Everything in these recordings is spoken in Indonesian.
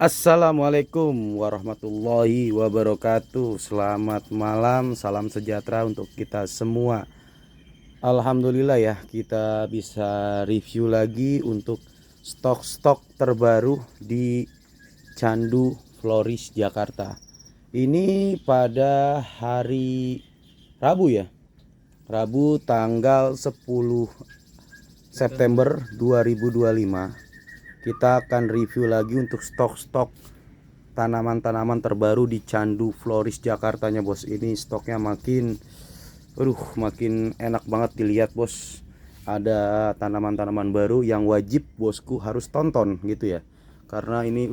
Assalamualaikum warahmatullahi wabarakatuh. Selamat malam, salam sejahtera untuk kita semua. Alhamdulillah ya, kita bisa review lagi untuk stok-stok terbaru di Candu Floris Jakarta. Ini pada hari Rabu ya. Rabu tanggal 10 September 2025. Kita akan review lagi untuk stok-stok tanaman-tanaman terbaru di Candu Floris Jakartanya bos. Ini stoknya makin enak banget dilihat bos. Ada tanaman-tanaman baru yang wajib bosku harus tonton gitu ya, karena ini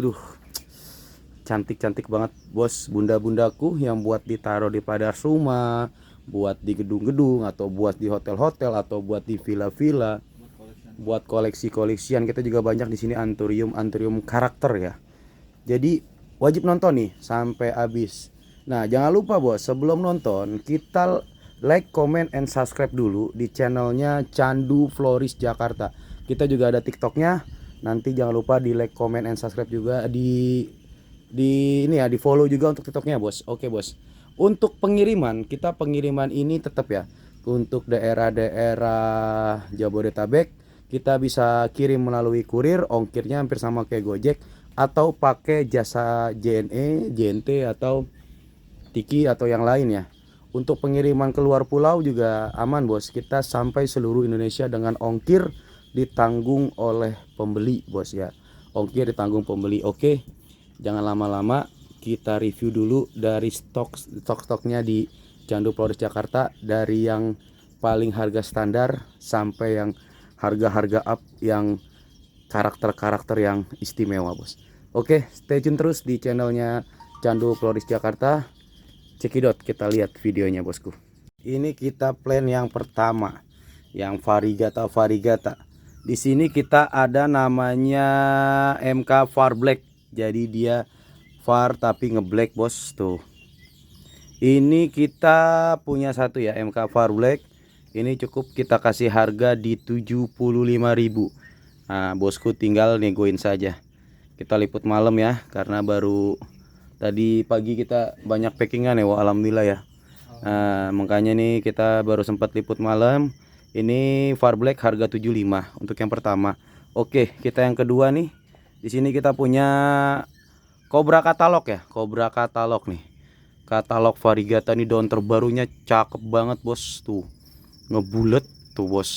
cantik-cantik banget bos. Bunda-bundaku yang buat ditaruh di padas rumah, buat di gedung-gedung, atau buat di hotel-hotel, atau buat di villa-villa, buat koleksi-koleksian. Kita juga banyak di sini anthurium karakter ya. Jadi wajib nonton nih sampai habis. Nah, jangan lupa bos, sebelum nonton kita like, comment, and subscribe dulu di channelnya Candu Floris Jakarta. Kita juga ada TikToknya. Nanti jangan lupa di like, comment, and subscribe juga di ini ya, di follow juga untuk TikToknya bos. Oke bos. Untuk pengiriman, kita pengiriman ini tetap ya untuk daerah-daerah Jabodetabek. Kita bisa kirim melalui kurir, ongkirnya hampir sama kayak Gojek, atau pakai jasa JNE, JNT, atau Tiki atau yang lain ya. Untuk pengiriman keluar pulau juga aman bos. Kita sampai seluruh Indonesia dengan ongkir ditanggung oleh pembeli bos ya. Ongkir ditanggung pembeli. Oke, jangan lama-lama, kita review dulu dari stok-stoknya di Candu Floris Jakarta, dari yang paling harga standar sampai yang harga-harga up yang karakter-karakter yang istimewa bos. Oke, stay tune terus di channelnya Candu Floris Jakarta. Cekidot, kita lihat videonya bosku. Ini kita plan yang pertama, yang varigata. Di sini kita ada namanya MK Far Black. Jadi dia far tapi ngeblack bos tuh. Ini kita punya satu ya, MK Far Black. Ini cukup kita kasih harga di 75.000. Nah, bosku tinggal negoin saja. Kita liput malam ya, karena baru tadi pagi kita banyak packingan ya, wah alhamdulillah ya. Nah, makanya nih kita baru sempat liput malam. Ini Far Black harga 75 untuk yang pertama. Oke, kita yang kedua nih. Di sini kita punya Cobra katalog ya, Cobra katalog nih. Katalog varigata nih, daun terbarunya cakep banget bos tuh. Ngebulet tuh bos.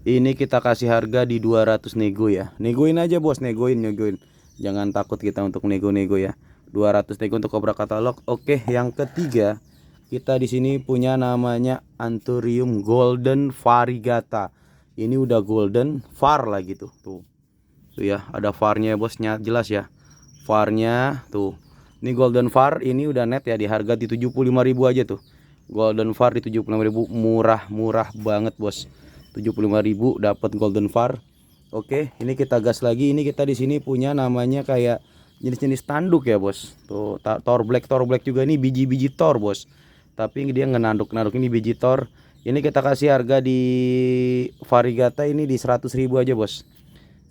Ini kita kasih harga di 200 nego ya. Negoin aja bos, negoin. Jangan takut kita untuk nego-nego ya. 200 nego untuk Cobra katalog. Oke, yang ketiga kita di sini punya namanya Anthurium Golden Varigata. Ini udah golden var lagi tuh. Tuh ya, ada varnya ya bosnya, jelas ya. Varnya tuh. Ini golden var, ini udah net ya, di harga di 75.000 aja tuh. Golden var di 75.000, murah banget bos. 75.000 dapat golden var. Oke, ini kita gas lagi. Ini kita di sini punya namanya kayak jenis-jenis tanduk ya bos. Tuh, Thor Black juga, ini biji-biji Thor bos. Tapi dia ngenanduk ini biji Thor. Ini kita kasih harga di varigata ini di 100.000 aja bos.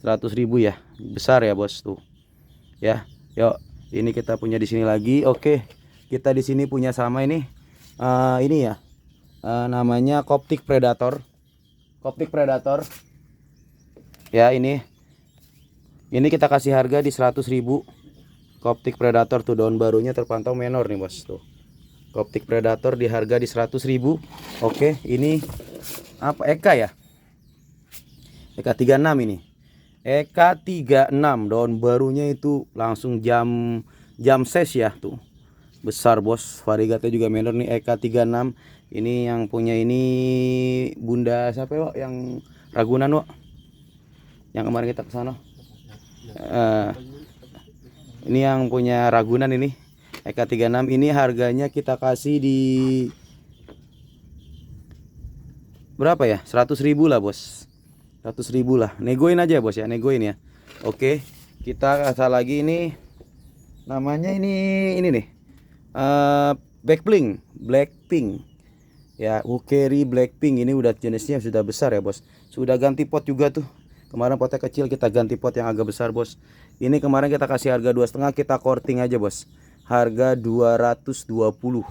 100.000 ya. Besar ya bos tuh. Ya, yuk. Ini kita punya di sini lagi. Oke, kita di sini punya sama ini. Ini ya. Namanya Coptic Predator. Ya, ini kita kasih harga di 100.000. Coptic Predator tuh, daun barunya terpantau menor nih bos tuh. Coptic Predator di harga di 100.000. Oke, ini apa, Eka ya? Eka 36 ini. Eka 36, daun barunya itu langsung jam ses ya tuh. Besar bos, varigata juga menor nih, Eka 36. Ini yang punya ini Bunda siapa ya, yang Ragunan Wak, yang kemarin kita kesana. Ini yang punya Ragunan ini, Eka 36. Ini harganya kita kasih di berapa ya, 100.000 lah bos. 100.000 lah, negoin aja bos ya, negoin ya. Oke, kita kasih lagi ini namanya ini nih, Blackpink ya, Ukeri Blackpink. Ini udah jenisnya sudah besar ya bos, sudah ganti pot juga tuh. Kemarin potnya kecil, kita ganti pot yang agak besar bos. Ini kemarin kita kasih harga 2,5, kita korting aja bos. Harga 220.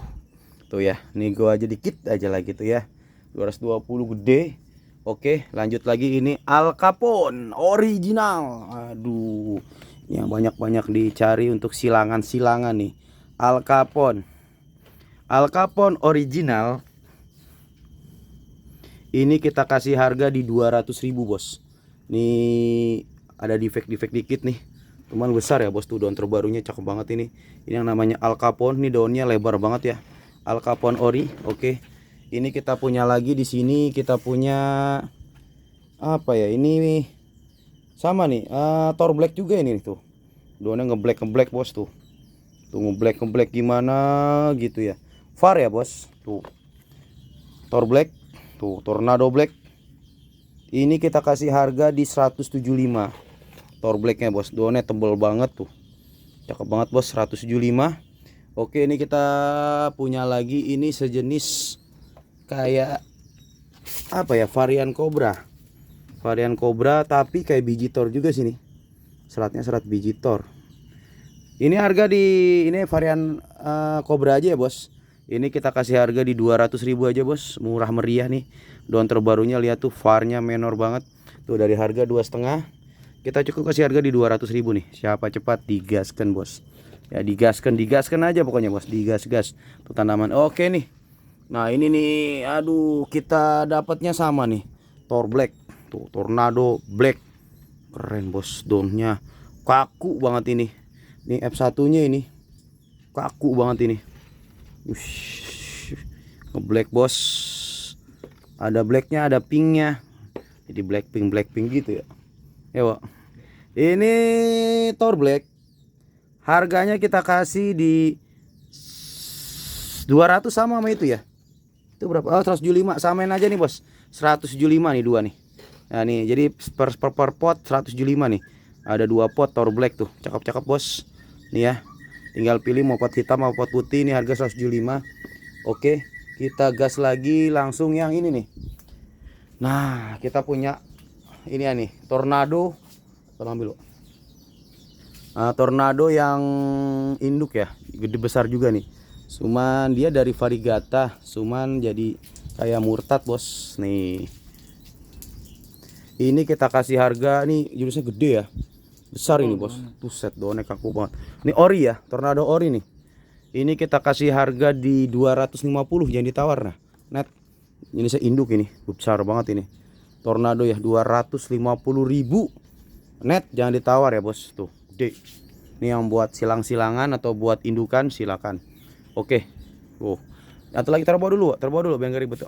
Tuh ya, nih gua aja dikit aja lagi tuh ya. 220 gede. Oke, lanjut lagi. Ini Al Capone original. Aduh, yang banyak-banyak dicari untuk silangan-silangan nih. Al Capone. Al Capone original. Ini kita kasih harga di 200.000 bos. Nih ada defek-defek dikit nih. Cuman besar ya bos, tuh daun terbarunya cakep banget ini. Ini yang namanya Al Capone, nih daunnya lebar banget ya. Al Capone ori, oke. Ini kita punya lagi di sini, kita punya apa ya? Ini sama nih, Thor Black juga ini tuh. Daunnya ngeblack bos tuh. Tuh ngeblack gimana gitu ya. Var ya bos, tuh. Thor Black, tuh Tornado Black. Ini kita kasih harga di 175. Thor Blacknya bos, daunnya tebel banget tuh, cakep banget bos, 175. Oke, ini kita punya lagi, ini sejenis kayak apa ya, varian Cobra tapi kayak biji Thor juga sini. Seratnya serat biji Thor. Ini harga di ini varian Cobra aja ya bos. Ini kita kasih harga di 200.000 aja bos, murah meriah nih. Daun terbarunya lihat tuh, varnya menor banget. Tuh dari harga 2,5 kita cukup kasih harga di 200.000 nih. Siapa cepat digaskan bos. Ya digaskan aja pokoknya bos, digas. Tuh tanaman. Oke nih. Nah ini nih, aduh kita dapatnya sama nih. Thor Black, tuh Tornado Black. Keren bos, daunnya kaku banget ini. Nih F1-nya ini kaku banget ini. Ngeblack bos. Ada blacknya, ada pinknya. Jadi blackpink gitu ya. Ya Wak. Ini Thor Black. Harganya kita kasih di 200 sama itu ya. Itu berapa? Oh 175, samain aja nih bos. 175 nih dua nih. Nah nih jadi per pot 175 nih. Ada 2 pot Thor Black tuh. Cakep-cakep bos. Nih ya. Tinggal pilih mau pot hitam mau pot putih. Ini harga 175. Oke, kita gas lagi langsung yang ini nih. Nah, kita punya ini ya nih, Tornado. Tolong ambil. Tornado yang induk ya, gede besar juga nih. Cuman dia dari variegata, cuman jadi kayak murtad bos. Nih. Ini kita kasih harga nih, jurusnya gede ya. Besar ini bos. Buset, daunnya kaku banget. Ini ori ya, Tornado ori nih. Ini kita kasih harga di 250, jangan ditawar nah. Net. Ini saya induk ini, besar banget ini. Tornado ya 250.000 net, jangan ditawar ya bos. Tuh, gede. Ini yang buat silang-silangan atau buat indukan silakan. Oke. Oh. Atau lagi terbawa dulu biar gak ribet.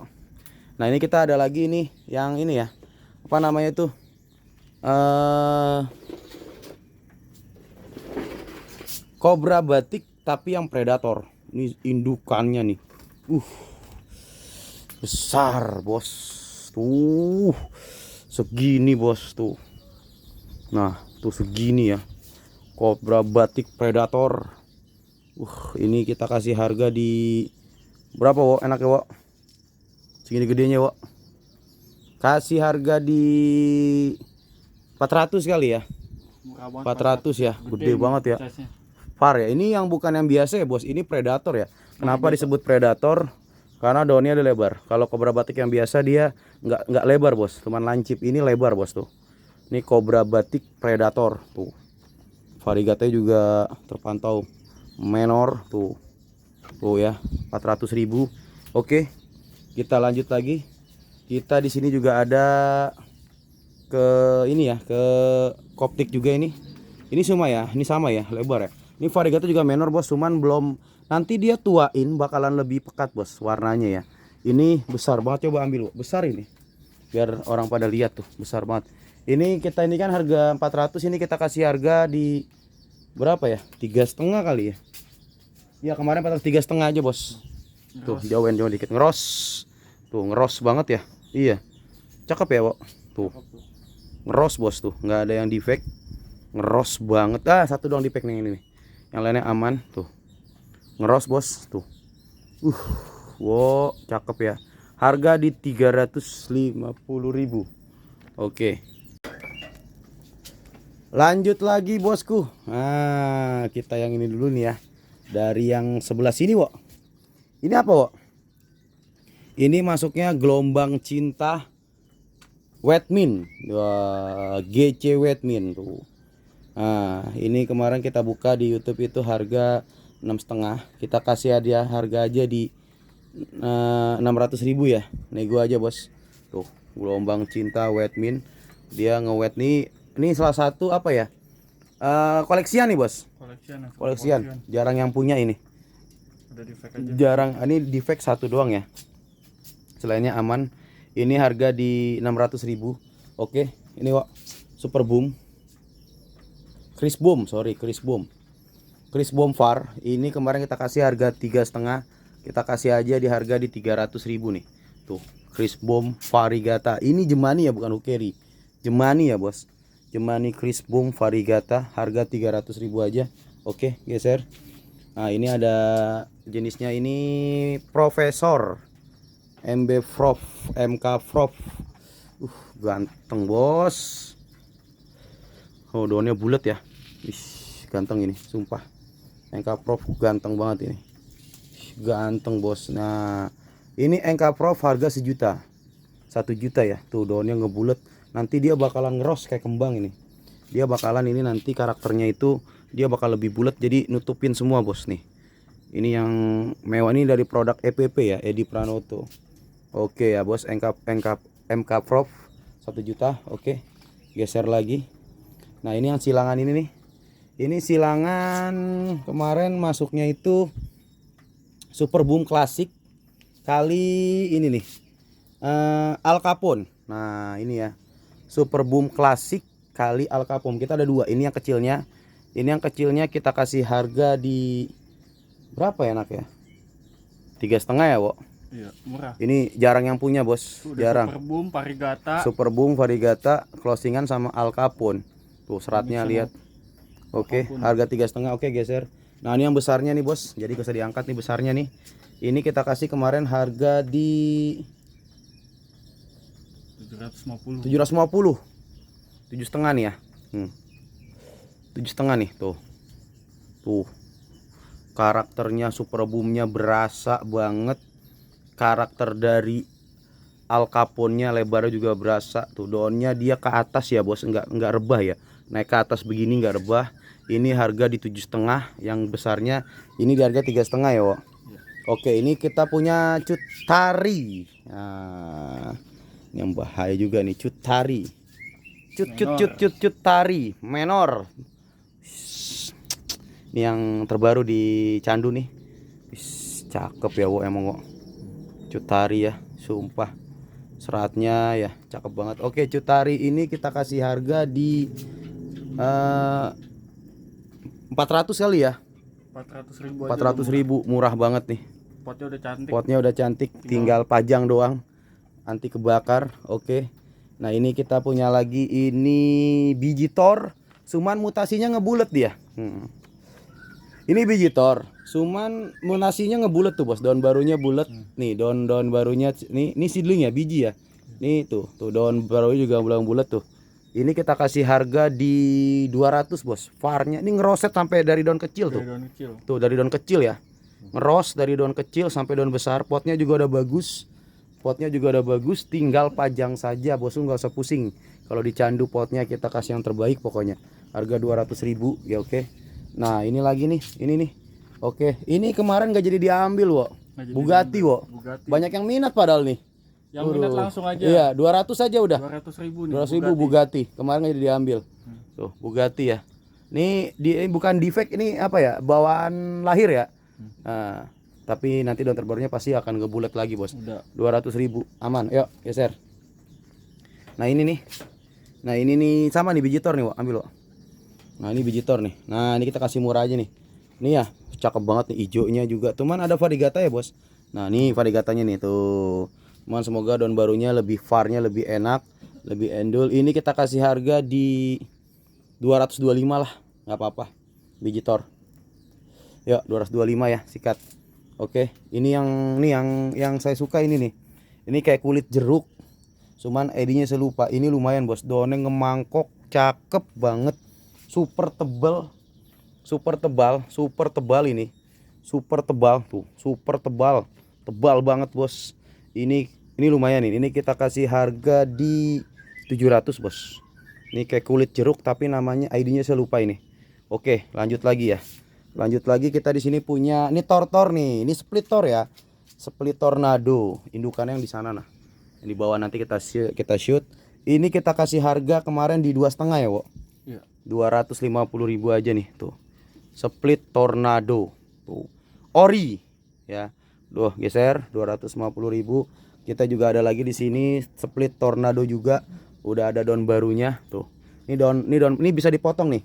Nah, ini kita ada lagi nih yang ini ya. Apa namanya tuh? Cobra batik tapi yang predator. Ini indukannya nih. Besar bos. Tuh. Segini bos tuh. Nah, tuh segini ya. Cobra batik predator. Ini kita kasih harga di berapa, Wok? Enaknya, Wok? Segini gedenya, Wok. Kasih harga di 400 kali ya. 400 ya. Gede banget ya. Var ya. Ini yang bukan yang biasa ya, Bos. Ini predator ya. Kenapa disebut predator? Karena daunnya ada lebar. Kalau Cobra batik yang biasa dia nggak lebar bos, cuman lancip. Ini lebar bos tuh. Ini Cobra batik predator tuh. Variegatanya juga terpantau menor tuh. Tuh ya, 400.000. Oke, kita lanjut lagi. Kita di sini juga ada ke ini ya, ke Koptik juga ini. Ini semua ya, ini sama ya, lebar ya. Ini variegatnya juga menor bos, cuman belum. Nanti dia tuain bakalan lebih pekat bos warnanya ya. Ini besar banget, coba ambil besar ini. Biar orang pada lihat tuh, besar banget. Ini kita ini kan harga 400, ini kita kasih harga di berapa ya? 3,5 kali ya. Ya kemarin 3,5 aja bos. Tuh jauhin dikit, ngeros. Tuh ngeros banget ya. Iya. Cakep ya, Wok. Tuh. Ngeros bos tuh, nggak ada yang defect. Ngeros banget. Satu doang defect nih ini. Yang lainnya aman tuh. Ngeros bos tuh. Wow, cakep ya. Harga di 350.000. Oke. Lanjut lagi bosku. Nah, kita yang ini dulu nih ya. Dari yang sebelah sini, Wok. Ini apa, Wok? Ini masuknya gelombang cinta Wetmin. Wah, GC Wetmin tuh. Nah, ini kemarin kita buka di YouTube itu harga 6,5. Kita kasih hadiah harga aja di 600.000 ya. Nego aja, Bos. Tuh, gelombang cinta Wetmin. Dia ngewet nih. Ini salah satu apa ya? Koleksian nih, Bos. Koleksian. Jarang yang punya ini. Udah di fake aja. Jarang. Ini defect satu doang ya. Selainnya aman. Ini harga di 600.000. Oke, ini Wak. Super Boom. Chris Boom Far. Ini kemarin kita kasih harga 3,5. Kita kasih aja di harga di 300.000 nih. Tuh, Chris Boom Varigata. Ini Jemani ya, bukan Hukeri. Jemani ya, Bos. Jemani Chris Boom Varigata, harga 300.000 aja. Oke, geser. Nah, ini ada jenisnya ini Profesor MB Prof, MK Prof. Ganteng, Bos. Oh, daunnya bulat ya. Ih, ganteng ini, sumpah. MK Prof ganteng banget ini. Ganteng, Bos. Nah, ini MK Prof harga 1 juta. 1 juta ya. Tuh daunnya ngebulet. Nanti dia bakalan ngeros kayak kembang ini. Dia bakalan ini nanti karakternya itu dia bakal lebih bulat jadi nutupin semua, Bos nih. Ini yang mewah ini dari produk EPP ya, Edi Pranoto. Oke ya, Bos. MK Prof 1 juta. Oke. Geser lagi. Nah, ini yang silangan ini nih. Ini silangan kemarin masuknya itu Super Boom Classic kali ini nih. Al Capone. Nah, ini ya. Super Boom Classic kali Al Capone. Kita ada dua. Ini yang kecilnya. Ini yang kecilnya kita kasih harga di berapa ya, Nak ya? 3,5 ya, Wok? Iya, murah. Ini jarang yang punya, Bos. Jarang. Super Boom Varigata. Super Boom Varigata closingan sama Al Capone. Tuh seratnya lihat. Oke, harga 3,5. Oke, geser. Nah, ini yang besarnya nih, Bos. Jadi bisa diangkat nih besarnya nih. Ini kita kasih kemarin harga di 750. 7,5 nih ya. 7,5 nih tuh. Tuh. Karakternya Super Boomnya berasa banget. Karakter dari Al Capone-nya lebarnya juga berasa. Tuh daunnya dia ke atas ya, Bos, enggak rebah ya. Naik ke atas begini enggak rebah. Ini harga di 7,5. Yang besarnya ini di harga 3,5 ya, Wok. Oke, ini kita punya Cutari. Nah, yang bahaya juga nih, Cutari. Cutari menor. Ini yang terbaru di candu nih. Cakep ya, Wok, emang, Wok. Cutari ya, sumpah. Seratnya ya cakep banget. Oke, Cutari ini kita kasih harga di 400 kali ya. 400.000 murah banget nih. Potnya udah cantik, tinggal pajang doang. Anti kebakar. Oke. Nah, ini kita punya lagi ini Bijitor. Cuman mutasinya ngebulet dia. Ini Bijitor. Cuman mutasinya ngebulet tuh, Bos. Daun barunya bulat. Nih, daun barunya ini seedling ya, biji ya. Nih tuh daun barunya juga belum bulat tuh. Ini kita kasih harga di 200, Bos. Farnya ini ngeroset sampai dari daun kecil tuh. Tuh dari daun kecil ya. Ngeros dari daun kecil sampai daun besar. Potnya juga udah bagus. Tinggal pajang saja, Bos. Nggak usah pusing. Kalau dicandu potnya kita kasih yang terbaik pokoknya. Harga 200.000 ya, oke. Nah, ini lagi nih. Ini nih. Oke, ini kemarin gak jadi diambil, Wok. Bugatti, Wok. Banyak yang minat padahal nih. Yang minat langsung aja. Iya, 200 aja udah. 200.000 nih. 200.000 Bugatti. Kemarin gak jadi diambil. Tuh, Bugatti ya. Ini bukan defect, ini apa ya? Bawaan lahir ya. Nah, tapi nanti daun terbarunya pasti akan ngebulet lagi, Bos. 200.000 aman. Yuk, geser. Nah, ini nih. Nah, ini nih sama nih Bijitor nih, Wok. Ambil, Wok. Nah, ini Bijitor nih. Nah, ini kita kasih murah aja nih. Nih ya, cakep banget nih, hijaunya juga. Cuman ada varigata ya, Bos. Nah, nih varigatanya nih tuh. Cuman semoga daun barunya lebih farnya lebih enak, lebih endul. Ini kita kasih harga di 225 lah, nggak apa-apa. Bijitor. Yuk, 225 ya, sikat. Oke, ini yang saya suka ini nih. Ini kayak kulit jeruk. Cuman edinya selupa. Ini lumayan, Bos. Daunnya ngemangkok, cakep banget. super tebal, super tebal ini, super tebal tuh, super tebal banget bos. Ini lumayan ini kita kasih harga di 700 bos. Ini kayak kulit jeruk tapi namanya ID-nya saya lupa ini. Oke, lanjut lagi ya. Lanjut lagi, kita di sini punya ini tortor nih. Ini split tor ya. Split tornado. Indukannya yang di sana nah. Yang di bawah nanti kita shoot. Ini kita kasih harga kemarin di 2,5 ya, Wo. Iya. 250.000 aja nih tuh. Split tornado. Tuh. Ori ya. Duh, geser 250.000. Kita juga ada lagi di sini split tornado juga. Udah ada daun barunya tuh. Ini bisa dipotong nih.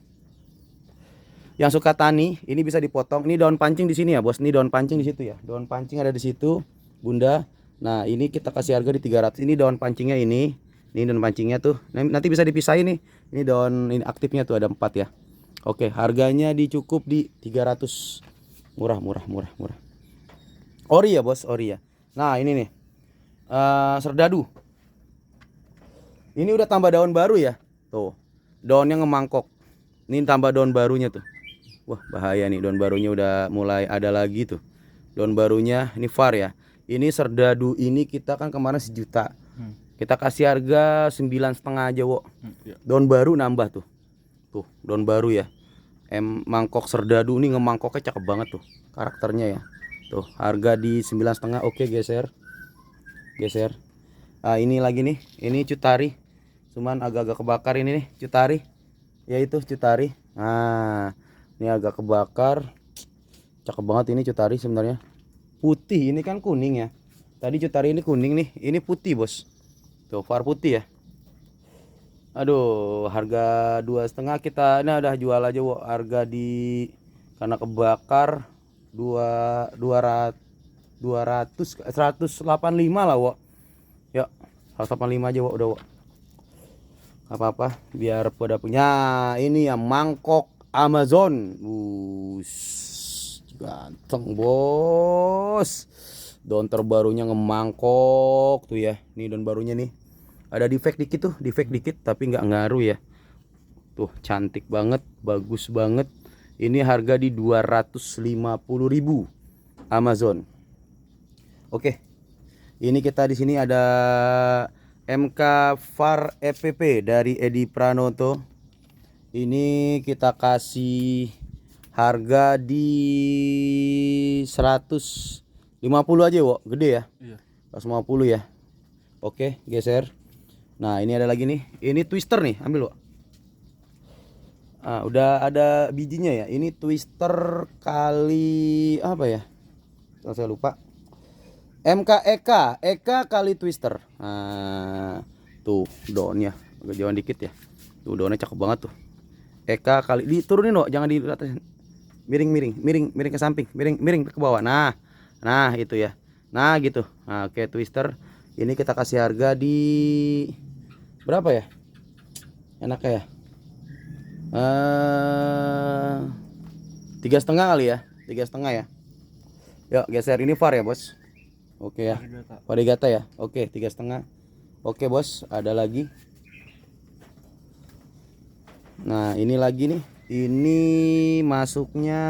Yang suka tani, ini bisa dipotong. Ini daun pancing di sini ya, Bos. Ini daun pancing di situ ya. Daun pancing ada di situ, Bunda. Nah, ini kita kasih harga di 300. Ini daun pancingnya ini. Ini daun pancingnya tuh. Nanti bisa dipisahin nih. Ini daun ini aktifnya tuh ada 4 ya. Oke, harganya dicukup di 300. Murah. Ori ya, Bos, ori ya. Nah, ini nih. Serdadu. Ini udah tambah daun baru ya. Tuh. Daunnya ngemangkok. Ini tambah daun barunya tuh. Wah, bahaya nih, daun barunya udah mulai ada lagi tuh. Daun barunya ini var ya. Ini serdadu ini kita kan kemarin 1 juta. Kita kasih harga 9,5 aja, Wo. Iya. Daun baru nambah tuh. Tuh, daun baru ya. Mangkok serdadu ini ngemangkoknya cakep banget tuh. Karakternya ya. Tuh, harga di 9,5. Oke, geser. Ah, ini lagi nih. Ini cutari. Cuman agak-agak kebakar ini nih, cutari. Ya itu cutari. Nah, ini agak kebakar. Cakep banget ini cutari sebenarnya. Putih, ini kan kuning ya. Tadi cutari ini kuning nih, ini putih, Bos. Tuh, var putih ya. Aduh, harga 2,5 kita ini udah jual aja, Wo. Harga di karena kebakar 185 lah, Wo. Ya, 185 aja, Wo. Udah, Wo. Apa-apa biar pada punya. Ini ya mangkok Amazon. Ganteng, Bos. Daun terbarunya ngemangkok tuh ya. Nih daun barunya nih. Ada defect dikit tuh, defect dikit tapi nggak ngaruh ya. Tuh, cantik banget, bagus banget. Ini harga di 250.000 Amazon. Oke. Ini kita di sini ada MK VAR EPP dari Edi Pranoto. Ini kita kasih harga di 150 aja, Wo. Gede ya? Iya. 150 ya. Oke, geser. Nah, ini ada lagi nih. Ini twister nih, ambil, Wo. Ah, udah ada bijinya ya. Ini twister kali apa ya? Saya lupa. MK Eka kali twister. Nah, tuh daunnya agak jauhan dikit ya. Tuh daunnya cakep banget tuh. Eka kali diturunin, loh, jangan di atas. Miring ke samping, miring ke bawah. Nah, itu ya. Nah, gitu. Nah, oke, twister. Ini kita kasih harga di berapa ya? Enaknya ya. 3,5 kali ya. 3,5 ya. Yuk, geser. Ini VAR ya, Bos. Oke ya. Varigata ya. Oke, 3,5. Oke, Bos, ada lagi. Nah, ini lagi nih. Ini masuknya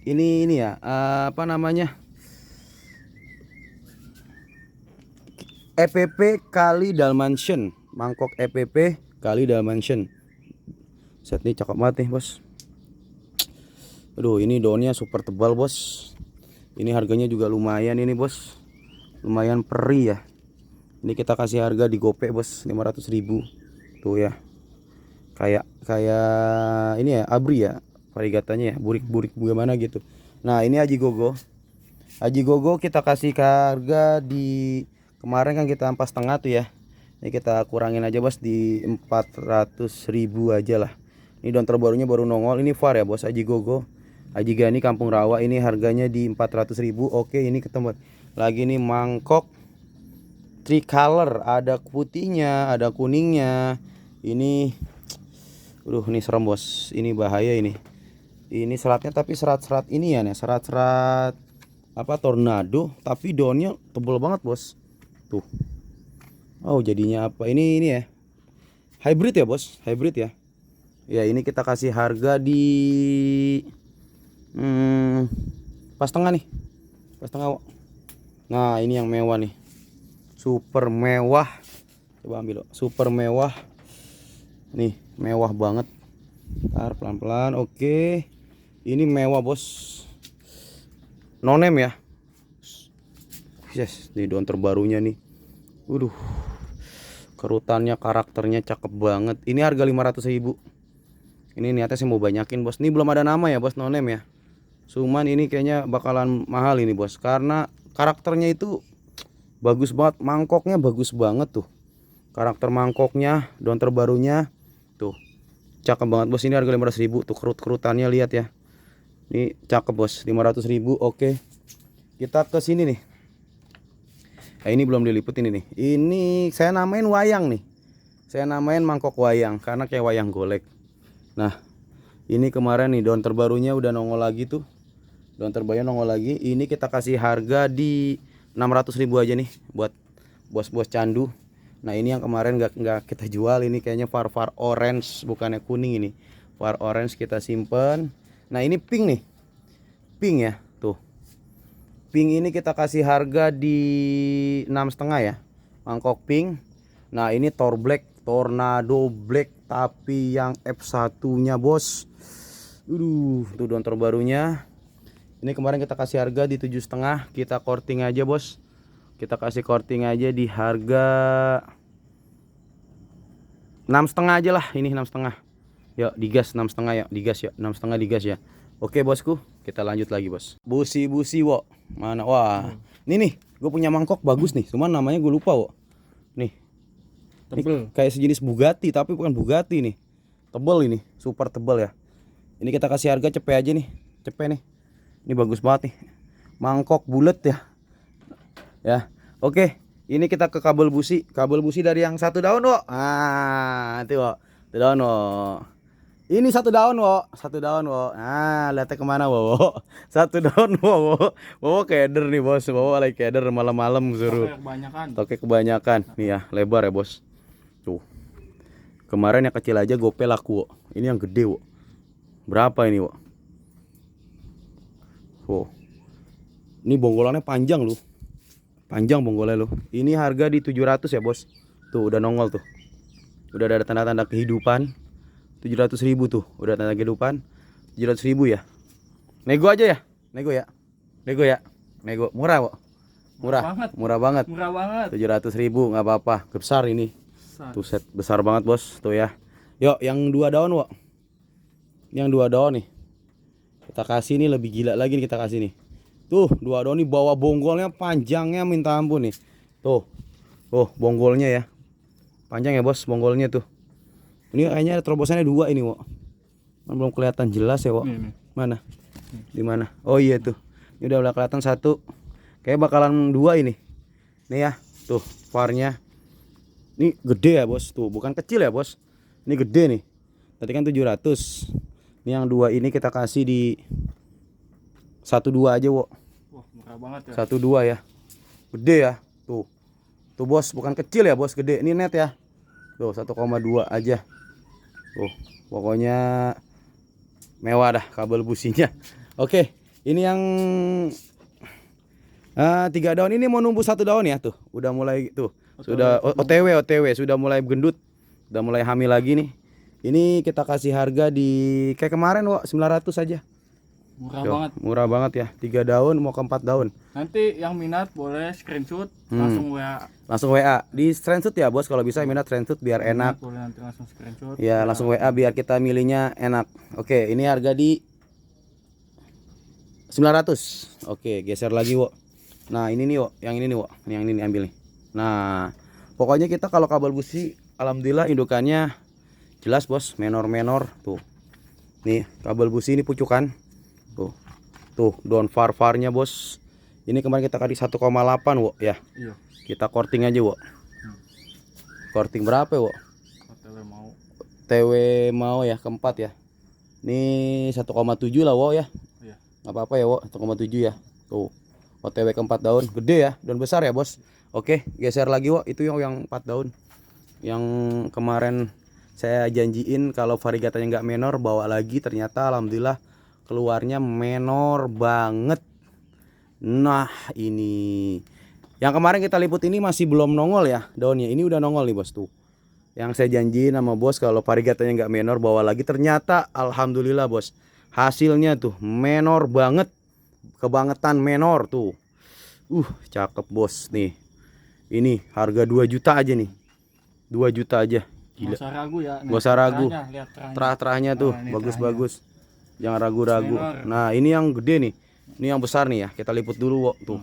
ini ya, apa namanya? EPP kali Dalmatian. Mangkok EPP kali Dalmatian. Set ini cakep banget nih, Bos. Aduh, ini daunnya super tebal, Bos. Ini harganya juga lumayan ini, Bos. Lumayan perih ya. Ini kita kasih harga di GoPay, Bos, 500.000. Tuh ya. Kayak ini ya, abri ya. Varigatanya ya, burik-burik bagaimana gitu. Nah, ini Aji Gogo. Aji Gogo kita kasih harga di kemarin kan kita 4,5 tuh ya. Ini kita kurangin aja, Bos, di 400.000 aja lah. Ini daun terbarunya baru nongol. Ini VAR ya, Bos, Aji Gogo. Aji Gani Kampung Rawa, ini harganya di 400.000. Oke, ini ketemu lagi nih mangkok tricolor, ada putihnya, ada kuningnya. Ini ini serem, Bos. Ini bahaya ini. Ini seratnya tapi serat-serat ini ya nih, serat-serat apa tornado, tapi daunnya tebal banget, Bos. Tuh. Oh, jadinya apa? Ini ya. Hybrid ya, Bos. Hybrid ya. Ya ini kita kasih harga di pas tengah nih. Pas tengah Wok. Nah ini yang mewah nih. Super mewah. Coba ambil Wok. Super mewah. Nih mewah banget. Ntar pelan-pelan. Oke. Ini mewah bos. Nonem ya. Yes, nih daun terbarunya nih. Waduh. Kerutannya, karakternya cakep banget. Ini harga 500.000. Ini niatnya saya mau banyakin bos. Ini belum ada nama ya bos, nonem ya. Cuman ini kayaknya bakalan mahal ini bos. Karena karakternya itu bagus banget. Mangkoknya bagus banget tuh. Karakter mangkoknya, daun terbarunya. Tuh. Cakep banget bos. Ini harga 500.000. Tuh kerut-kerutannya lihat ya. Ini cakep bos. 500.000. Oke. Kita ke sini nih. Nah, ini belum diliput ini nih. Ini saya namain wayang nih. Saya namain mangkok wayang karena kayak wayang golek. Nah, ini kemarin nih daun terbarunya udah nongol lagi tuh. Daun terbarunya nongol lagi. Ini kita kasih harga di 600.000 aja nih buat bos-bos candu. Nah, ini yang kemarin nggak kita jual, ini kayaknya far orange, bukannya kuning ini. Far orange kita simpen. Nah, ini pink nih. Pink ya, tuh. Pink ini kita kasih harga di 6,5 ya. Mangkok pink. Nah, ini Tornado Black tapi yang F1-nya bos. Tuh daun terbarunya. Ini kemarin kita kasih harga di 7,5. Kita korting aja bos. Kita kasih korting aja di harga 6,5 aja lah. Ini 6,5. Yuk digas 6,5 ya. Digas ya. 6,5 digas ya. Oke bosku, kita lanjut lagi bos. Busi wo. Mana? Wah. Ini nih, gue punya mangkok bagus nih. Cuman namanya gue lupa wo. Nih. Tebel. Ini kayak sejenis Bugatti tapi bukan Bugatti nih. Tebel ini, super tebel ya. Ini kita kasih harga cepet aja nih. Cepet nih. Ini bagus banget nih. Mangkok bulat ya. Ya. Oke, ini kita ke kabel busi. Kabel busi dari yang satu daun, wo. Ah, itu wo. Satu daun, wo. Ini satu daun, wo. Satu daun, wo. Ah, lihatnya kemana, wo. Satu daun, wo. Wo keder nih, bos. Wo lagi keder malam-malam suruh. Kebanyakan. Toke kebanyakan. Nih ya, lebar ya, bos. Tuh. Kemarin yang kecil aja gope laku, wo. Ini yang gede, wo. Berapa ini, wo? Wo. Ini bonggolannya panjang loh. Panjang bonggolnya loh. Ini harga di 700 ya, bos. Tuh, udah nongol tuh. Udah ada tanda-tanda kehidupan. 700.000 tuh, udah tanda kehidupan. 700.000 ya. Nego aja ya. Nego ya. Nego ya. Nego murah, wo. Murah. Murah banget. Murah banget. 700.000 nggak apa-apa. Besar ini. Besar. Tuh set besar banget, bos. Tuh ya. Yuk, yang 2 daun, wo. Yang 2 daun nih. Kita kasih nih lebih gila lagi nih kita kasih nih. Tuh, 2 daun nih bawa bonggolnya panjangnya minta ampun nih. Tuh. Tuh, bonggolnya ya. Panjang ya, bos, bonggolnya tuh. Ini kayaknya terobosannya 2 ini, wo. Belum kelihatan jelas ya, wo. Ini. Mana? Di mana? Oh iya tuh. Ini udah kelihatan 1. Kayak bakalan 2 ini. Nih ya, tuh farnya. Ini gede ya, bos. Tuh, bukan kecil ya, bos. Ini gede nih. Tadi kan 700. Ini yang 2 ini kita kasih di 1,2 aja, wo. Wah, murah banget ya. 1,2 ya. Gede ya. Tuh. Tuh, bos, bukan kecil ya, bos, gede. Ini net ya. Tuh, 1,2 aja. Tuh, pokoknya mewah dah kabel businya. Oke, ini yang 3 daun ini mau numbuh 1 daun ya tuh. Udah mulai tuh. Sudah OTW sudah mulai gendut. Udah mulai hamil lagi nih. Ini kita kasih harga di kayak kemarin, wo, 900 aja. Murah Tuh, banget. murah banget ya. 3 daun mau ke 4 daun. Nanti yang minat boleh screenshot langsung WA. Langsung WA. Di screenshot ya, bos, kalau bisa minat screenshot biar enak. Boleh nanti langsung screenshot. Ya, langsung WA biar kita milihnya enak. Oke, ini harga di 900. Oke, geser lagi, wo. Nah, ini nih, wo. Yang ini nih, wo. Yang ini nih ambil nih. Nah, pokoknya kita kalau kabel busi alhamdulillah indukannya jelas, bos. Menor tuh. Nih, kabel busi ini pucukan. Tuh. Tuh, daun far-farnya, bos. Ini kemarin kita kasih 1,8, wo, ya. Iya. Kita korting aja, wo. Korting berapa, wo? OTW mau. TW mau ya, keempat ya. Ini 1,7 lah, wo ya. Iya. Nggak apa-apa ya, wo. 1,7 ya. Tuh. OTW keempat daun, gede ya, daun besar ya, bos. Oke, geser lagi, wo. Itu yang 4 daun. Yang kemarin Saya janjiin kalau variegatanya nggak menor bawa lagi, ternyata alhamdulillah keluarnya menor banget. Nah ini yang kemarin kita liput ini masih belum nongol ya daunnya, ini udah nongol nih bos tuh. Yang saya janjiin sama bos kalau variegatanya nggak menor bawa lagi, ternyata alhamdulillah bos hasilnya tuh menor banget, kebangetan menor tuh. Cakep bos nih. Ini harga 2 juta aja nih, 2 juta aja. Gila. Gak usah ragu ya. Gak usah ragu. Lihat Terah-terahnya tuh bagus-bagus. Jangan ragu-ragu. Nah ini yang gede nih, ini yang besar nih ya. Kita liput dulu Wok. Tuh.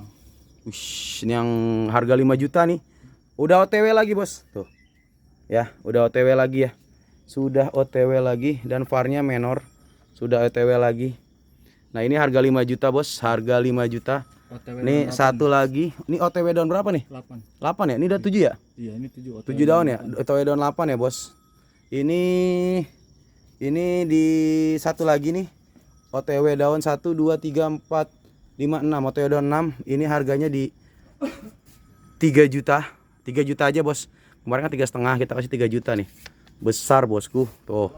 Wish, ini yang harga 5 juta nih. Udah OTW lagi bos. Tuh. Ya, udah OTW lagi ya. Sudah OTW lagi dan VAR-nya menor. Sudah OTW lagi. Nah ini harga 5 juta bos. Harga 5 juta. OTW Nih satu lagi. Ini OTW daun berapa nih? 8. 8 ya? Ini udah 7 ya? Iya ini 7 OTW 7 daun ya? OTW daun 8 ya bos. Ini di satu lagi nih. OTW daun 1, 2, 3, 4, 5, 6. OTW daun 6. Ini harganya di 3 juta. 3 juta aja bos. Kemarin kan 3,5, kita kasih 3 juta nih. Besar bosku. Tuh.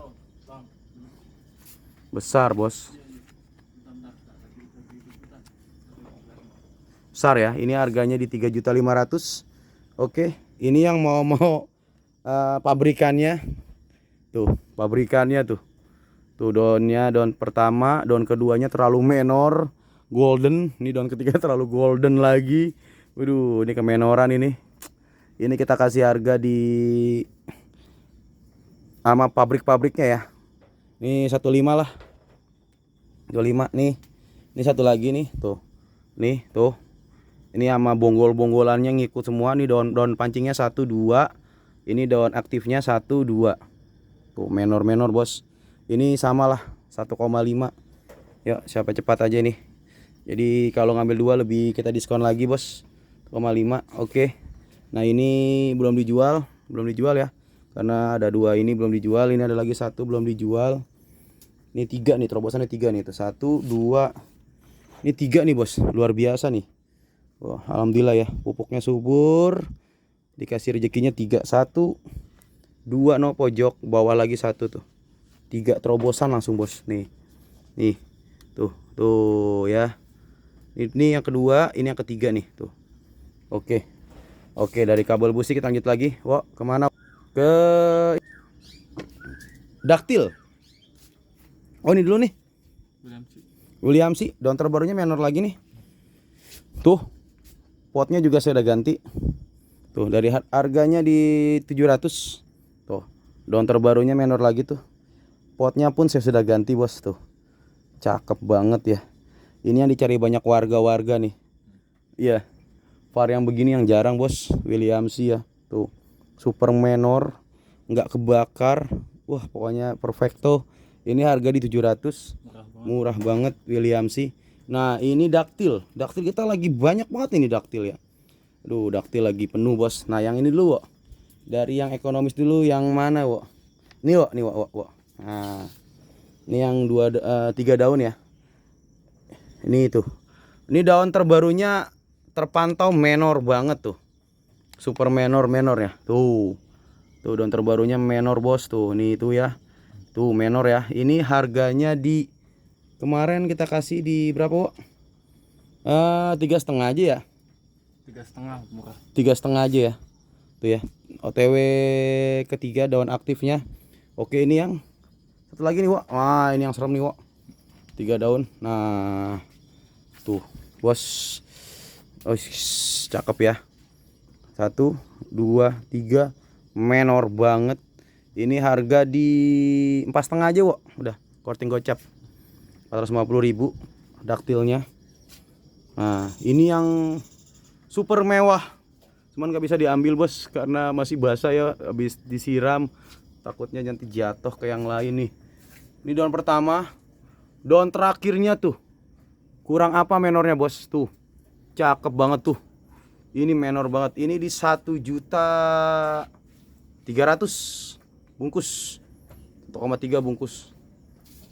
Besar bos. Besar ya. Ini harganya di 3.500.000. Oke, ini yang mau pabrikannya. Tuh, pabrikannya tuh. Tuh daunnya, daun pertama, daun keduanya terlalu menor, golden. Ini daun ketiga terlalu golden lagi. Waduh, ini kemenoran ini. Ini kita kasih harga di sama pabrik-pabriknya ya. Ini 15 lah. 25 nih. Ini satu lagi nih, tuh. Nih, tuh. Ini sama bonggol-bonggolannya ngikut semua nih, daun pancingnya 1 2. Ini daun aktifnya 1 2. Tuh, menor-menor, bos. Ini samalah 1,5. Yuk, siapa cepat aja nih. Jadi kalau ngambil 2 lebih kita diskon lagi, bos. 1,5. Oke. Nah, ini belum dijual ya. Karena ada 2 ini belum dijual, ini ada lagi 1 belum dijual. Ini 3 nih, terobosannya 3 nih, tuh. 1 2. Ini 3 nih, bos. Luar biasa nih. Wah, alhamdulillah ya, pupuknya subur. Dikasih rezekinya 3. 1 2 no pojok, bawah lagi 1 tuh. 3 terobosan langsung, bos. Nih. Nih. Tuh ya. Ini yang kedua, ini yang ketiga nih, tuh. Oke. Oke, dari kabel busi kita lanjut lagi. Wah, kemana? Ke daktil. Oh, ini dulu nih. William sih, daun terbarunya menor lagi nih. Tuh. Potnya juga saya udah ganti. Tuh, dari harganya di 700. Tuh, daun terbarunya menor lagi tuh. Potnya pun saya sudah ganti, bos, tuh. Cakep banget ya. Ini yang dicari banyak warga-warga nih. Iya. VAR yang begini yang jarang, bos. Williams ya. Tuh. Super menor, nggak kebakar. Wah, pokoknya perfecto. Ini harga di 700. Murah banget Williams sih. Nah, ini daktil. Daktil kita lagi banyak banget ini daktil ya. Aduh, daktil lagi penuh, bos. Nah, yang ini dulu, Wok. Dari yang ekonomis dulu, yang mana, Wok? Ini, Wok, nih, Wok. Nah, ini yang 3 daun ya. Ini tuh. Ini daun terbarunya terpantau menor banget tuh. Super menor ya. Tuh. Tuh daun terbarunya menor, bos, tuh. Nih itu ya. Tuh menor ya. Ini harganya di kemarin kita kasih di berapa, Wok? 3,5 aja ya. 3,5 murah. 3,5 aja ya. Tuh ya. OTW ketiga daun aktifnya. Oke, ini yang satu lagi nih, Wok. Wah, ini yang serem nih, Wok. 3 daun. Nah, tuh, bos. Oh, cakep ya. 1 2 3 menor banget. Ini harga di 4,5 aja, Wok. Udah, korting gocap. 450.000 daktilnya. Nah, ini yang super mewah. Cuman nggak bisa diambil, bos, karena masih basah ya, habis disiram. Takutnya nanti jatuh ke yang lain nih. Ini daun pertama. Daun terakhirnya tuh. Kurang apa menornya, bos? Tuh. Cakep banget tuh. Ini menor banget. Ini di 1.300.000 bungkus. 1,3 bungkus.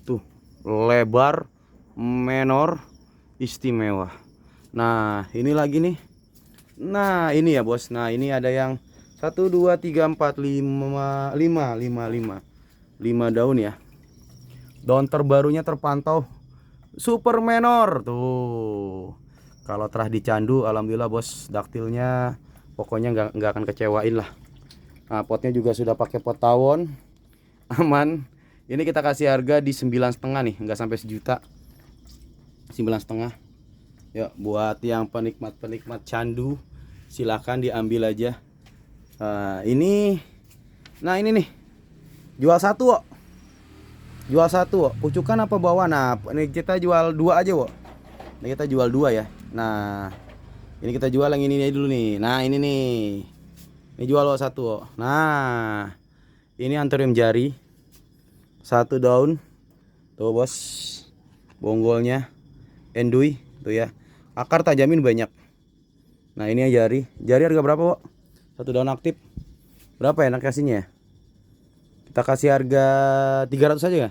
Tuh. Lebar, menor, istimewa. Nah, ini lagi nih. Nah, ini ya, bos. Nah, ini ada yang 1 2 3 4 5 daun ya. Daun terbarunya terpantau super menor tuh. Kalau terah dicandu, alhamdulillah bos, daktilnya pokoknya nggak akan kecewain lah. Nah, potnya juga sudah pakai pot tawon, aman. Ini kita kasih harga di 9,5 nih, nggak sampai sejuta. 9,5. Ya, buat yang penikmat candu, silahkan diambil aja. Ini nih, jual satu kok. Jual satu kok. Pucukan apa bawa? Nah, ini kita jual 2 aja kok. Ini kita jual 2 ya. Nah, ini kita jual yang ini dulu nih. Nah, ini nih. Ini jual kok satu kok. Nah, ini anthurium jari. 1 daun. Tuh bos. Bonggolnya endui tuh ya. Akar tajamin banyak. Nah, ini jari. Jari harga berapa kok? 1 daun aktif. Berapa ya enak kasihnya ya? Kita kasih harga 300 aja ya?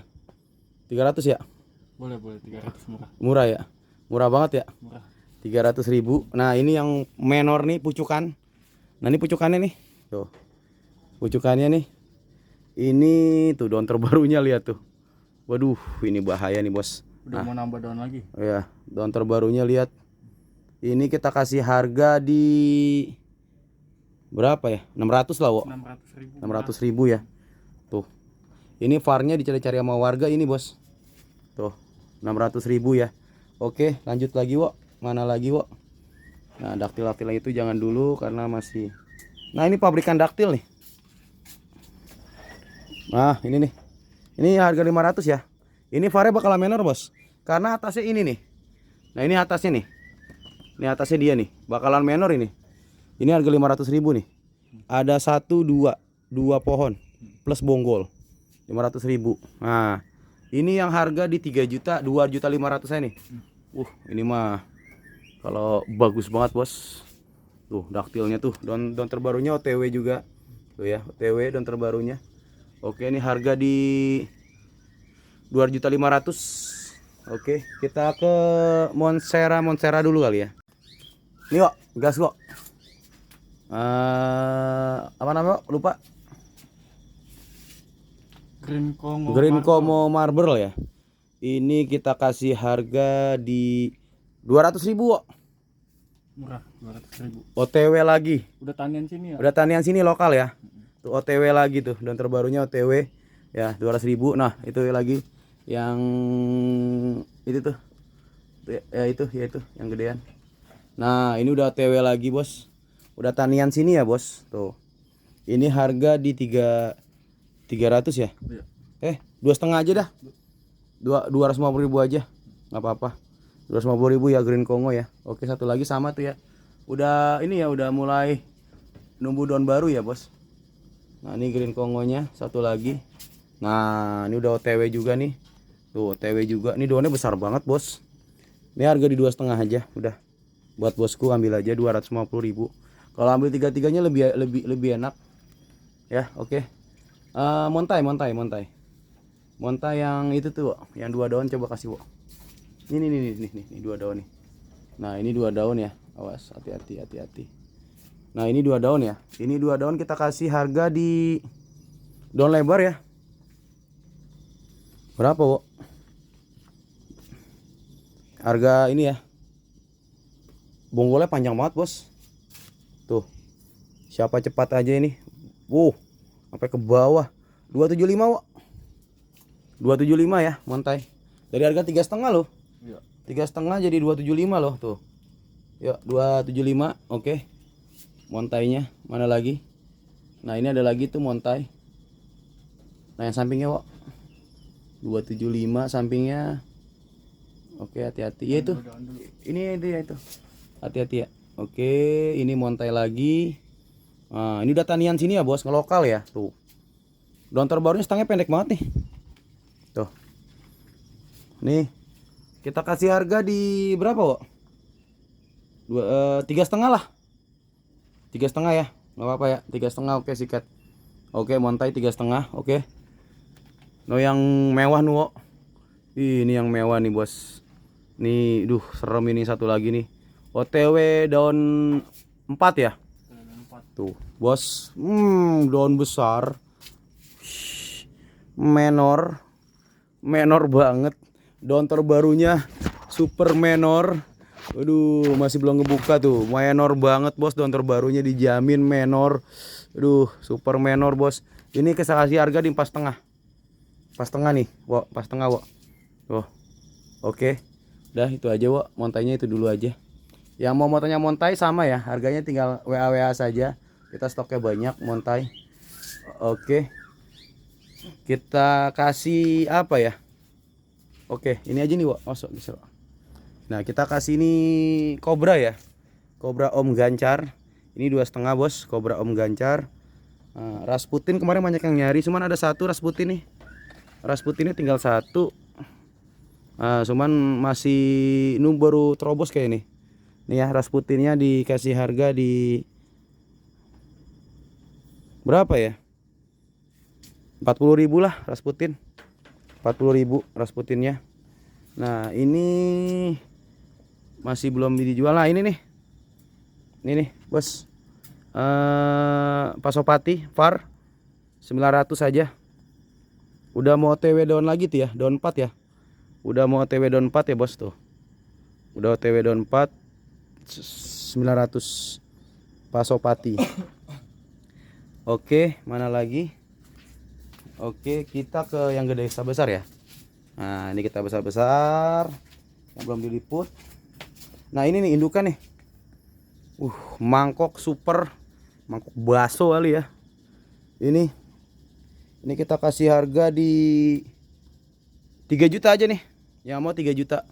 300 ya? Boleh 300 murah. Murah ya? Murah banget ya? Murah. 300.000. Nah, ini yang menor nih, pucukan. Nah, ini pucukannya nih. Tuh. Pucukannya nih. Ini tuh daun terbarunya, lihat tuh. Waduh, ini bahaya nih, Bos. Udah mau nambah daun lagi. Ya, daun terbarunya lihat. Ini kita kasih harga di berapa ya? 600 lah, Wok. 600.000 ya. Tuh. Ini farnya dicari-cari sama warga ini, Bos. Tuh. 600.000 ya. Oke, lanjut lagi, Wok. Mana lagi, Wok? Nah, daktil-daktil itu jangan dulu karena masih. Nah, ini pabrikan daktil nih. Nah, ini nih. Ini harga 500 ya. Ini farnya bakal menor, Bos. Karena atasnya ini nih. Nah, ini atasnya nih. Ini atasnya dia nih. Bakalan menor ini. Ini harga 500.000 nih. Ada 1 2 pohon plus bonggol. 500.000. Nah, ini yang harga di 3 juta, 2.500.000 nih. Ini mah kalau bagus banget, Bos. Tuh, daktilnya tuh. Daun terbarunya OTW juga. Tuh ya, OTW daun terbarunya. Oke, ini harga di 2.500.000. Oke, kita ke Monstera dulu kali ya. Ini kok, gas kok. Apa namanya? Lupa. Green Como Marble ya. Ini kita kasih harga di 200.000 kok. Murah, 200.000. OTW lagi. Udah tanian sini ya? Udah tanian sini lokal ya. Tuh OTW lagi tuh, dan terbarunya OTW ya 200.000. Nah, itu lagi yang itu tuh. Ya itu yang gedean. Nah, ini udah OTW lagi, Bos. Udah tanian sini ya, Bos. Tuh. Ini harga di 300 ya? Iya. 2,5 aja dah. 250.000 aja. Nggak apa-apa. 250.000 ya Green Congo ya. Oke, satu lagi sama tuh ya. Udah ini ya, udah mulai numbuh daun baru ya, Bos. Nah, ini Green Congo-nya satu lagi. Nah, ini udah OTW juga nih. Tuh, OTW juga. Ini daunnya besar banget, Bos. Ini harga di 2,5 aja, udah. Buat bosku ambil aja 250.000. Kalau ambil tiga-tiganya lebih enak. Ya, oke. Montai yang itu tuh, yang 2 daun coba kasih, Wok. Ini 2 daun nih. Nah, ini 2 daun ya. Awas, hati-hati. Nah, ini 2 daun ya. Ini 2 daun kita kasih harga di daun lebar ya. Berapa, Wok? Harga ini ya. Bonggolnya panjang banget, Bos. Tuh. Siapa cepat aja ini. Sampai ke bawah. 275, Wok. 275 ya, montai. Dari harga 3,5 loh. Iya. 3,5 jadi 275 loh, tuh. Yuk, 275. Oke. Montainya mana lagi? Nah, ini ada lagi tuh montai. Nah, yang sampingnya, Wok. 275 sampingnya. Oke, hati-hati. Ya itu. Ini itu ya itu. Hati-hati ya. Oke, ini montai lagi. Nah, ini udah tanian sini ya, Bos, ngelokal ya. Tuh. Daun terbarunya stangnya pendek banget nih. Tuh. Nih. Kita kasih harga di berapa, Wok? 3,5 lah. 3,5 ya. Enggak apa-apa ya. 3,5 oke, sikat. Oke, montai 3,5. Oke. No yang mewah nih, Wok. Ini yang mewah nih, Bos. Nih, serem ini satu lagi nih. OTW daun 4 ya. Tuh, bos. Daun besar. Menor. Menor banget. Daun terbarunya super menor. Aduh, masih belum ngebuka tuh. Menor banget, bos. Daun terbarunya dijamin menor. Aduh, super menor, bos. Ini kasih harga di 4,5. Pas tengah nih, Wo. Pas tengah, Wo. Tuh. Oke. Udah itu aja, Wo. Montainya itu dulu aja. Yang mau montanya montai sama ya, harganya tinggal WA saja. Kita stoknya banyak montai. Oke. Kita kasih apa ya? Oke, ini aja nih, Wak. Masuk bisa. Nah, kita kasih ini Cobra ya. Cobra Om Gancar. Ini 2,5, bos. Cobra Om Gancar. Nah, Rasputin kemarin banyak yang nyari, cuman ada satu Rasputin nih. Rasputinnya tinggal satu. Nah, cuman masih baru terobos kayak ini. Nih ya, Rasputinnya dikasih harga di berapa ya? 40.000 lah Rasputin. 40.000 Rasputinnya. Nah, ini masih belum dijual. Nah, ini nih. Ini nih, bos. Pasopati Far 900 saja. Udah mau OTW daun lagi tuh ya, daun 4 ya. Udah mau OTW daun 4 ya, bos tuh. Udah OTW daun 4 900 Pasopati. Oke, mana lagi? Oke, kita ke yang gede besar ya. Nah, ini kita besar-besar yang belum diliput. Nah, ini nih indukan nih. Mangkok super, mangkok baso kali ya. Ini kita kasih harga di 3 juta aja nih. Yang mau 3 juta.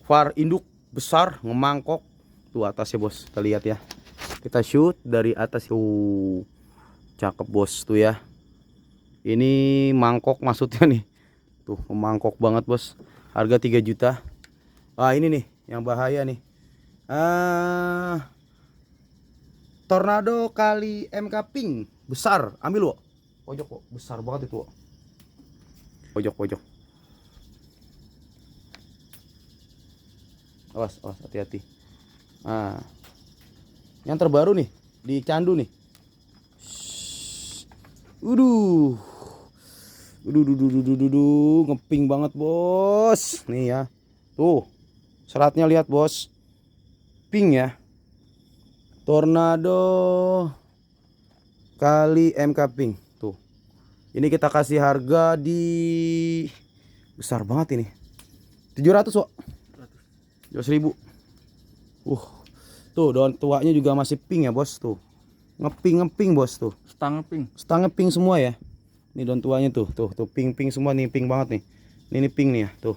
Far induk besar, ngemangkok. Tuh atasnya, bos. Kita lihat ya. Kita shoot dari atas. Cakep, bos, tuh ya. Ini mangkok maksudnya nih. Tuh, mangkok banget, bos. Harga 3 juta. Ini nih yang bahaya nih. Tornado kali MK Pink besar. Ambil, wo. Pojok, wo. Besar banget itu, wo. Pojok. Awas, hati-hati. Nah, yang terbaru nih di candu nih. Uduh, ngeping banget, bos. Nih ya, tuh seratnya lihat, bos. Pink ya. Tornado kali MK Pink. Tuh, ini kita kasih harga di besar banget ini. 700, kok. 200.000. Tuh daun tuanya juga masih pink ya, bos. Tuh ngeping bos. Tuh stangnya pink semua ya. Ini daun tuanya tuh pink semua nih, pink banget nih. Ini pink nih ya, tuh.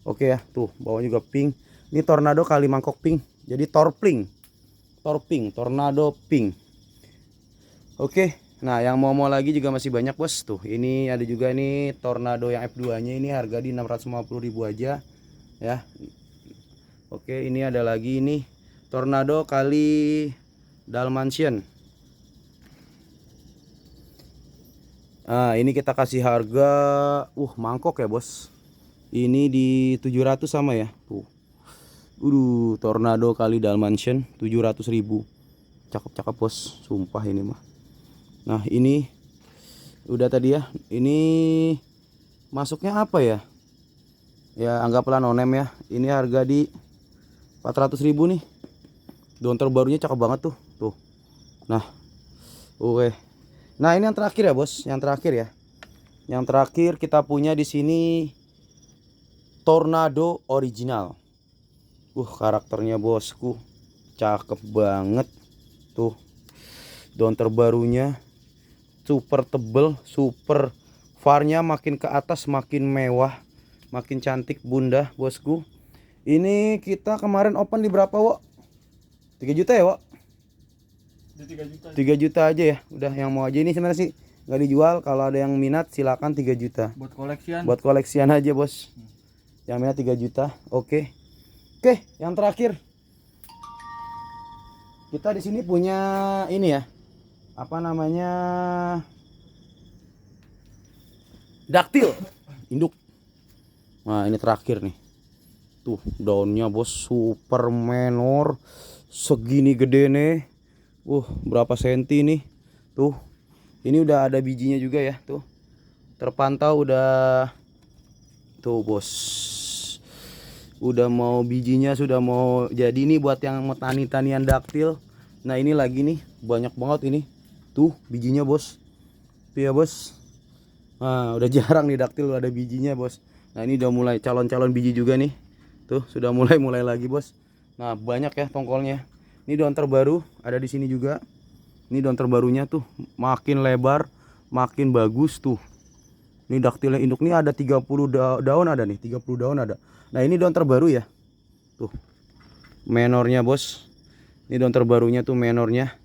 Oke ya, tuh bawahnya juga pink. Ini tornado kali mangkok pink. Jadi torping, tornado pink. Oke. Nah, yang mau lagi juga masih banyak, bos. Tuh, ini ada juga nih tornado yang F2-nya, ini harga di 650.000 aja ya. Oke, ini ada lagi ini tornado kali Dalmatian. Nah, ini kita kasih harga mangkok ya, bos. Ini di 700 sama ya. Tuh. Tornado kali Dalmatian 700.000. Cakep, bos. Sumpah ini mah. Nah, ini udah tadi ya. Ini masuknya apa ya? Ya, anggaplah nonem ya. Ini harga di 400.000 nih. Daun terbarunya cakep banget tuh. Tuh. Nah. Oke. Nah, ini yang terakhir ya, bos. Yang terakhir ya. Yang terakhir kita punya di sini tornado original. Karakternya, bosku. Cakep banget. Tuh. Daun terbarunya super tebel, super farnya makin ke atas makin mewah, makin cantik bunda, bosku. Ini kita kemarin open di berapa, wo? 3 juta ya, wo? 3 juta aja ya. Udah, yang mau aja ini sebenarnya sih nggak dijual. Kalau ada yang minat silakan 3 juta. Buat koleksian aja, bos. Yang minat 3 juta. Oke, yang terakhir. Kita di sini punya ini ya. Apa namanya? Daktil induk. Nah, ini terakhir nih. Tuh, daunnya, bos, super menor. Segini gede nih. Berapa senti nih? Tuh. Ini udah ada bijinya juga ya, tuh. Terpantau udah tuh, Bos. Udah mau bijinya sudah mau jadi nih buat yang mau tanian daktil. Nah, ini lagi nih, banyak banget ini. Tuh, bijinya, Bos. Tuh ya, Bos. Nah, udah jarang nih daktil ada bijinya, Bos. Nah, ini udah mulai calon-calon biji juga nih. Tuh, sudah mulai lagi, Bos. Nah, banyak ya tongkolnya. Ini daun terbaru ada di sini juga. Ini daun terbarunya tuh makin lebar, makin bagus tuh. Ini daktilnya induk nih ada 30 daun ada nih, 30 daun ada. Nah, ini daun terbaru ya. Tuh. Menornya, Bos. Ini daun terbarunya tuh menornya.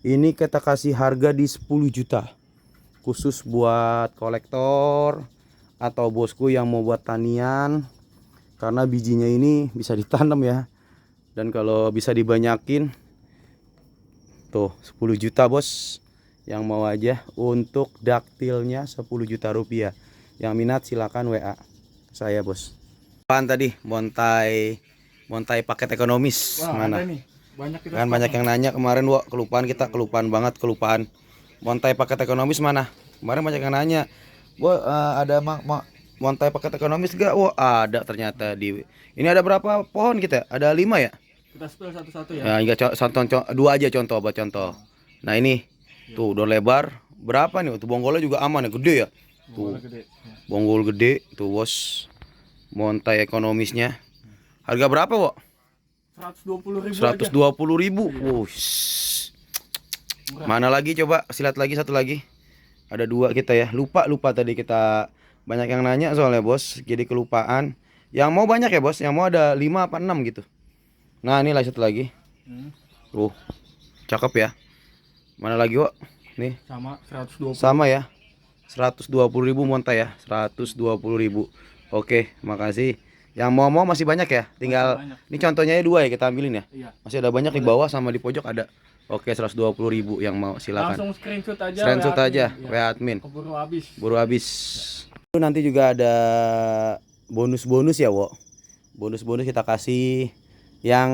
Ini kita kasih harga di 10 juta. Khusus buat kolektor atau bosku yang mau buat tanian. Karena bijinya ini bisa ditanam ya. Dan kalau bisa dibanyakin tuh 10 juta, Bos. Yang mau aja untuk daktilnya 10 juta rupiah. Yang minat silakan WA saya, Bos. Apaan tadi? Montai paket ekonomis. Wah, Mana? ada nih. Banyak kita Kan banyak yang nanya kemarin, Wak. Kelupaan banget. Montai paket ekonomis mana? Kemarin banyak yang nanya. Ada montai paket ekonomis gak? Ada ternyata di. Ini ada berapa pohon kita? Ada 5 ya? Kita spill satu-satu ya. Ya, enggak dua aja contoh buat contoh. Nah, ini tuh udah lebar. Berapa nih? Tuh bonggolnya juga aman ya, gede ya. Tuh. Boleh gede. Ya. Bonggol gede tuh, Bos. Montai ekonomisnya. Harga berapa, Wak? 120.000 aja. 120.000. Mana lagi coba? Silat lagi satu lagi. Ada 2 kita ya. Lupa tadi kita banyak yang nanya soalnya, Bos. Jadi kelupaan. Yang mau banyak ya, Bos? Yang mau ada 5 apa 6 gitu. Nah, ini lah satu lagi. Cakep ya. Mana lagi, Wak? Nih. Sama 120. Sama ya. 120.000 montai ya. 120.000. Oke, makasih. Yang mau masih banyak ya. Tinggal banyak. Ini contohnya 2 ya kita ambilin ya. Iya. Masih ada banyak di bawah sama di pojok ada. Oke, 120.000 yang mau silakan. Langsung screenshot aja. Screenshot WA aja, admin. WA admin. Keburu habis. Buru habis. Nanti juga ada bonus-bonus ya, Wo. Bonus-bonus kita kasih yang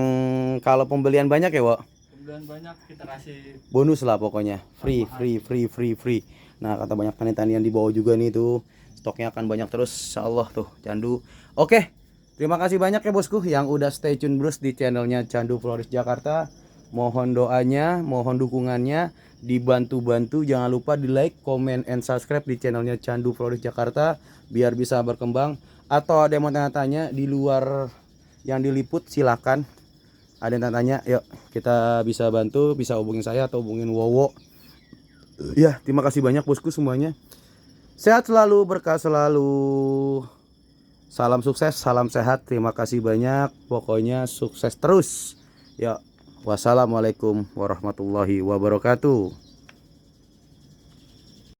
kalau pembelian banyak ya, Wo. Pembelian banyak kita kasih Bonus lah pokoknya. Free. Nah, kata banyak tanian di bawah juga nih tuh. Stoknya akan banyak terus insyaallah tuh Candu. Oke. Terima kasih banyak ya, Bosku, yang udah stay tune terus di channelnya Candu Florist Jakarta. Mohon doanya, mohon dukungannya, dibantu-bantu, jangan lupa di like, comment, and subscribe di channelnya Candu Florist Jakarta biar bisa berkembang. Atau ada yang mau tanya-tanya di luar yang diliput silakan. Ada yang tanya, yuk kita bisa bantu, bisa hubungin saya atau hubungin Wowo. Ya, terima kasih banyak, Bosku, semuanya. Sehat selalu, berkah selalu. Salam sukses, salam sehat. Terima kasih banyak. Pokoknya sukses terus. Ya. Wassalamualaikum warahmatullahi wabarakatuh.